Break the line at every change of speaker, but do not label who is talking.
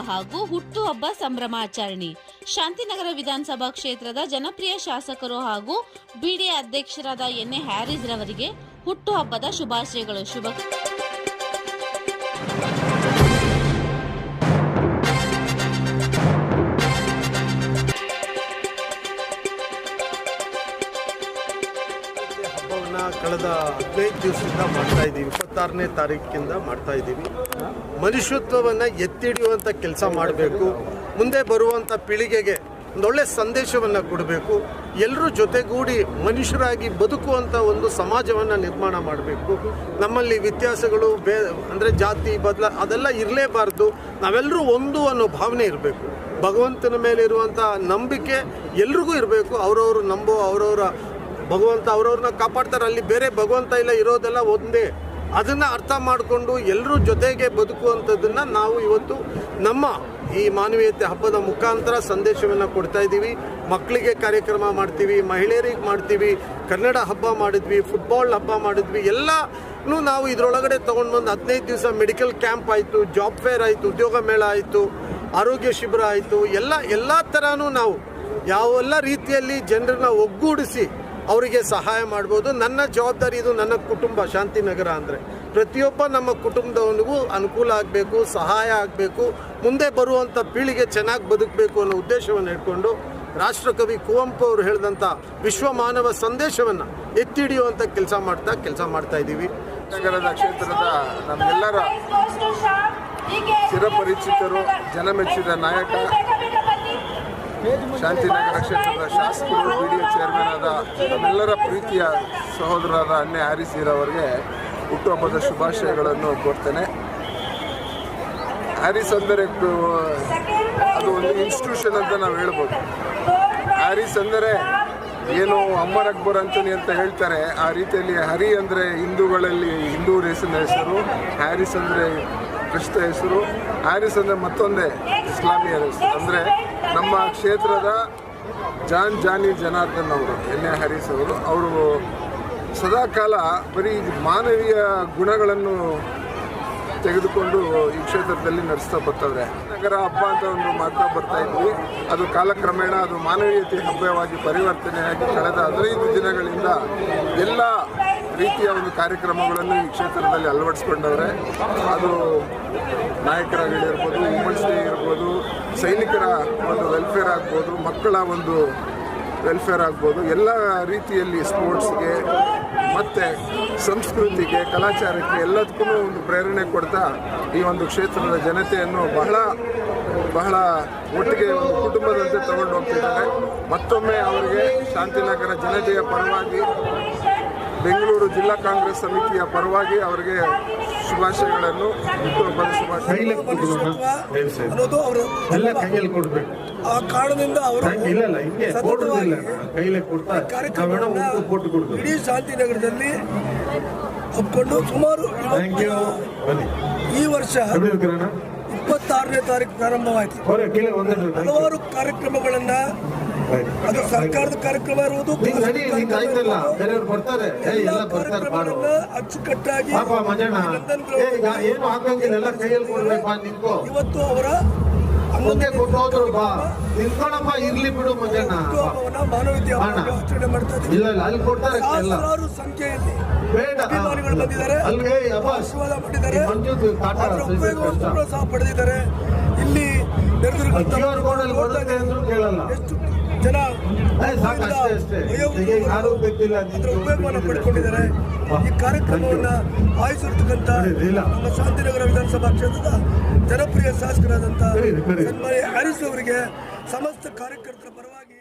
ಹಾಗೂ ಹುಟ್ಟುಹಬ್ಬ ಸಂಭ್ರಮಾಚರಣೆ. ಶಾಂತಿನಗರ ವಿಧಾನಸಭಾ ಕ್ಷೇತ್ರದ ಜನಪ್ರಿಯ ಶಾಸಕರು ಹಾಗೂ ಬಿಡಿಎ ಅಧ್ಯಕ್ಷರಾದ ಎನ್.ಎ. ಹ್ಯಾರಿಸ್ ರವರಿಗೆ ಹುಟ್ಟುಹಬ್ಬದ ಶುಭಾಶಯಗಳು.
ಕಳೆದ 15 ದಿವಸದಿಂದ ಮಾಡ್ತಾ ಇದ್ದೀವಿ. 26ನೇ ತಾರೀಕಿಂದ ಮಾಡ್ತಾ ಇದ್ದೀವಿ. ಮನುಷ್ಯತ್ವವನ್ನು ಎತ್ತಿಡಿಯುವಂಥ ಕೆಲಸ ಮಾಡಬೇಕು. ಮುಂದೆ ಬರುವಂಥ ಪೀಳಿಗೆಗೆ ಒಂದೊಳ್ಳೆ ಸಂದೇಶವನ್ನು ಕೊಡಬೇಕು. ಎಲ್ಲರೂ ಜೊತೆಗೂಡಿ ಮನುಷ್ಯರಾಗಿ ಬದುಕುವಂಥ ಒಂದು ಸಮಾಜವನ್ನು ನಿರ್ಮಾಣ ಮಾಡಬೇಕು. ನಮ್ಮಲ್ಲಿ ವ್ಯತ್ಯಾಸಗಳು ಅಂದರೆ ಜಾತಿ ಅದೆಲ್ಲ ಇರಲೇಬಾರ್ದು. ನಾವೆಲ್ಲರೂ ಒಂದು ಅನ್ನೋ ಭಾವನೆ ಇರಬೇಕು. ಭಗವಂತನ ಮೇಲೆ ಇರುವಂಥ ನಂಬಿಕೆ ಎಲ್ರಿಗೂ ಇರಬೇಕು. ಅವರವರು ನಂಬೋ ಅವರವರ ಭಗವಂತ ಅವರವ್ರನ್ನ ಕಾಪಾಡ್ತಾರೆ. ಅಲ್ಲಿ ಬೇರೆ ಭಗವಂತ ಇಲ್ಲ, ಇರೋದೆಲ್ಲ ಒಂದೇ. ಅದನ್ನು ಅರ್ಥ ಮಾಡಿಕೊಂಡು ಎಲ್ಲರೂ ಜೊತೆಗೆ ಬದುಕುವಂಥದ್ದನ್ನು ನಾವು ಇವತ್ತು ನಮ್ಮ ಈ ಮಾನವೀಯತೆ ಹಬ್ಬದ ಮುಖಾಂತರ ಸಂದೇಶವನ್ನು ಕೊಡ್ತಾ ಇದ್ದೀವಿ. ಮಕ್ಕಳಿಗೆ ಕಾರ್ಯಕ್ರಮ ಮಾಡ್ತೀವಿ, ಮಹಿಳೆಯರಿಗೆ ಮಾಡ್ತೀವಿ, ಕನ್ನಡ ಹಬ್ಬ ಮಾಡಿದ್ವಿ, ಫುಟ್ಬಾಲ್ ಹಬ್ಬ ಮಾಡಿದ್ವಿ. ಎಲ್ಲನೂ ನಾವು ಇದರೊಳಗಡೆ ತೊಗೊಂಡು ಬಂದು 15 ದಿವಸ ಮೆಡಿಕಲ್ ಕ್ಯಾಂಪ್ ಆಯಿತು, ಜಾಬ್ ಫೇರ್ ಆಯಿತು, ಉದ್ಯೋಗ ಮೇಳ ಆಯಿತು, ಆರೋಗ್ಯ ಶಿಬಿರ ಆಯಿತು. ಎಲ್ಲ ಥರನೂ ನಾವು ಯಾವೆಲ್ಲ ರೀತಿಯಲ್ಲಿ ಜನರನ್ನ ಒಗ್ಗೂಡಿಸಿ ಅವರಿಗೆ ಸಹಾಯ ಮಾಡ್ಬೋದು. ನನ್ನ ಜವಾಬ್ದಾರಿ ಇದು. ನನ್ನ ಕುಟುಂಬ ಶಾಂತಿನಗರ ಅಂದರೆ ಪ್ರತಿಯೊಬ್ಬ ನಮ್ಮ ಕುಟುಂಬದವನಿಗೂ ಅನುಕೂಲ ಆಗಬೇಕು, ಸಹಾಯ ಆಗಬೇಕು, ಮುಂದೆ ಬರುವಂಥ ಪೀಳಿಗೆ ಚೆನ್ನಾಗಿ ಬದುಕಬೇಕು ಅನ್ನೋ ಉದ್ದೇಶವನ್ನು ಇಟ್ಕೊಂಡು ರಾಷ್ಟ್ರಕವಿ ಕುವೆಂಪು ಅವರು ಹೇಳಿದಂಥ ವಿಶ್ವ ಮಾನವ ಸಂದೇಶವನ್ನು ಎತ್ತಿ ಹಿಡಿಯುವಂಥ ಕೆಲಸ ಮಾಡ್ತಾ ಇದ್ದೀವಿ.
ನಗರದ ಕ್ಷೇತ್ರದ ನಮ್ಮೆಲ್ಲರ ಚಿರಪರಿಚಿತರು, ಜನಮೆಚ್ಚಿದ ನಾಯಕ, ಶಾಂತಿನಗರ ಕ್ಷೇತ್ರದ ಶಾಸಕರು, ಬಿಡಿಎ ಚೇರ್ಮನ್ ಆದ ನಮ್ಮೆಲ್ಲರ ಪ್ರೀತಿಯ ಸಹೋದರರಾದ ಎನ್.ಎ. ಹ್ಯಾರಿಸ್ ಅವರಿಗೆ ಹುಟ್ಟುಹಬ್ಬದ ಶುಭಾಶಯಗಳನ್ನು ಕೋರ್ತೇನೆ. ಹ್ಯಾರಿಸ್ ಅಂದರೆ ಅದು ಒಂದು ಇನ್ಸ್ಟಿಟ್ಯೂಷನ್ ಅಂತ ನಾವು ಹೇಳ್ಬೋದು. ಹ್ಯಾರಿಸ್ ಅಂದರೆ ಏನು ಅಮರ್ ಅಕ್ಬರ್ ಅಂತನಿ ಅಂತ ಹೇಳ್ತಾರೆ, ಆ ರೀತಿಯಲ್ಲಿ ಹರಿ ಅಂದರೆ ಹಿಂದೂಗಳಲ್ಲಿ ಹಿಂದೂ ರೇಸಿನ ಹೆಸರು, ಹ್ಯಾರಿಸ್ ಅಂದರೆ ಕ್ರಿಸ್ತ ಹೆಸರು, ಹ್ಯಾರಿಸ್ ಅಂದರೆ ಮತ್ತೊಂದೇ ಇಸ್ಲಾಮಿಯರ ಹೆಸರು. ಅಂದರೆ ನಮ್ಮ ಕ್ಷೇತ್ರದ ಜಾನಿ ಜನಾರ್ದನ್ ಅವರು, ಎನ್.ಎ. ಹ್ಯಾರಿಸ್ ಅವರು ಸದಾಕಾಲ ಬರೀ ಮಾನವೀಯ ಗುಣಗಳನ್ನು ತೆಗೆದುಕೊಂಡು ಈ ಕ್ಷೇತ್ರದಲ್ಲಿ ನಡೆಸ್ತಾ ಬರ್ತಾವ್ರೆ. ನಗರ ಹಬ್ಬ ಅಂತ ಒಂದು ಮಾತ್ರ ಬರ್ತಾ ಇದ್ವಿ. ಅದು ಕಾಲಕ್ರಮೇಣ ಅದು ಮಾನವೀಯತೆ ಹಬ್ಬವಾಗಿ ಪರಿವರ್ತನೆಯಾಗಿ ಕಳೆದ 15 ದಿನಗಳಿಂದ ಎಲ್ಲ ರೀತಿಯ ಒಂದು ಕಾರ್ಯಕ್ರಮಗಳನ್ನು ಈ ಕ್ಷೇತ್ರದಲ್ಲಿ ಅಳವಡಿಸ್ಕೊಂಡವ್ರೆ. ಅದು ನಾಯಕರಾಗಿರ್ಬೋದು, ವುಮೆನ್ಸ್ ಡೇ ಇರ್ಬೋದು, ಸೈನಿಕರ ಒಂದು ವೆಲ್ಫೇರ್ ಆಗ್ಬೋದು, ಮಕ್ಕಳ ಒಂದು ವೆಲ್ಫೇರ್ ಆಗ್ಬೋದು, ಎಲ್ಲ ರೀತಿಯಲ್ಲಿ ಸ್ಪೋರ್ಟ್ಸ್ಗೆ ಮತ್ತು ಸಂಸ್ಕೃತಿಗೆ, ಕಲಾಚಾರಕ್ಕೆ ಎಲ್ಲದಕ್ಕೂ ಒಂದು ಪ್ರೇರಣೆ ಕೊಡ್ತಾ ಈ ಒಂದು ಕ್ಷೇತ್ರದ ಜನತೆಯನ್ನು ಬಹಳ ಒಟ್ಟಿಗೆ ಒಂದು ಕುಟುಂಬದಂತೆ ತಗೊಂಡು ಹೋಗ್ತಿದ್ದಾರೆ. ಮತ್ತೊಮ್ಮೆ ಅವರಿಗೆ ಶಾಂತಿನಗರ ಜನತೆಯ ಪರವಾಗಿ, ಬೆಂಗಳೂರು ಜಿಲ್ಲಾ ಕಾಂಗ್ರೆಸ್ ಸಮಿತಿಯ ಪರವಾಗಿ ಅವರಿಗೆ ಶುಭಾಶಯಗಳನ್ನು, ಹುಟ್ಟುಹಬ್ಬದ
ಅನ್ನೋದು ಅವರು ಆ ಕಾರಣದಿಂದ ಅವರು ಇಡೀ ಶಾಂತಿನಗರದಲ್ಲಿ ಒಪ್ಕೊಂಡು ಸುಮಾರು ಈ ವರ್ಷ 26ನೇ ತಾರೀಕು ಪ್ರಾರಂಭವಾಯಿತು. ಹಲವಾರು ಕಾರ್ಯಕ್ರಮಗಳನ್ನ, ಅದು ಸರ್ಕಾರದ ಕಾರ್ಯಕ್ರಮ ಇರುವುದು, ಕಾರ್ಯಕ್ರಮಗಳನ್ನ ಅಚ್ಚುಕಟ್ಟಾಗಿ ಇವತ್ತು ಅವರ ಮಾನವೀಯತೆ ಆಚರಣೆ ಮಾಡ್ತಾ ಇದ್ದಾರೆ. ಸಾವಿರಾರು ಸಂಖ್ಯೆಯಲ್ಲಿ ಅಭಿಮಾನಿಗಳು ಬಂದಿದ್ದಾರೆ, ಆಶೀರ್ವಾದ ಮಾಡಿದ್ದಾರೆ, ಅದರ ಉಪಯೋಗವನ್ನು ಸಹ ಪಡೆದಿದ್ದಾರೆ. ಇಲ್ಲಿ ನೆರೆದಿರುವಂತ ಎಷ್ಟು ಜನ ಅದರ ಉಪಯೋಗವನ್ನು ಪಡ್ಕೊಂಡಿದ್ದಾರೆ. ಈ ಕಾರ್ಯಕ್ರಮವನ್ನು ಆಯೋಜಿಸಿರ್ತಕ್ಕಂಥ ನಮ್ಮ ಶಾಂತಿನಗರ ವಿಧಾನಸಭಾ ಕ್ಷೇತ್ರದ ಜನಪ್ರಿಯ ಶಾಸಕರಾದಂಥ ಎನ್.ಎ. ಹ್ಯಾರಿಸ್ ಅವರಿಗೆ ಸಮಸ್ತ ಕಾರ್ಯಕರ್ತರ ಪರವಾಗಿ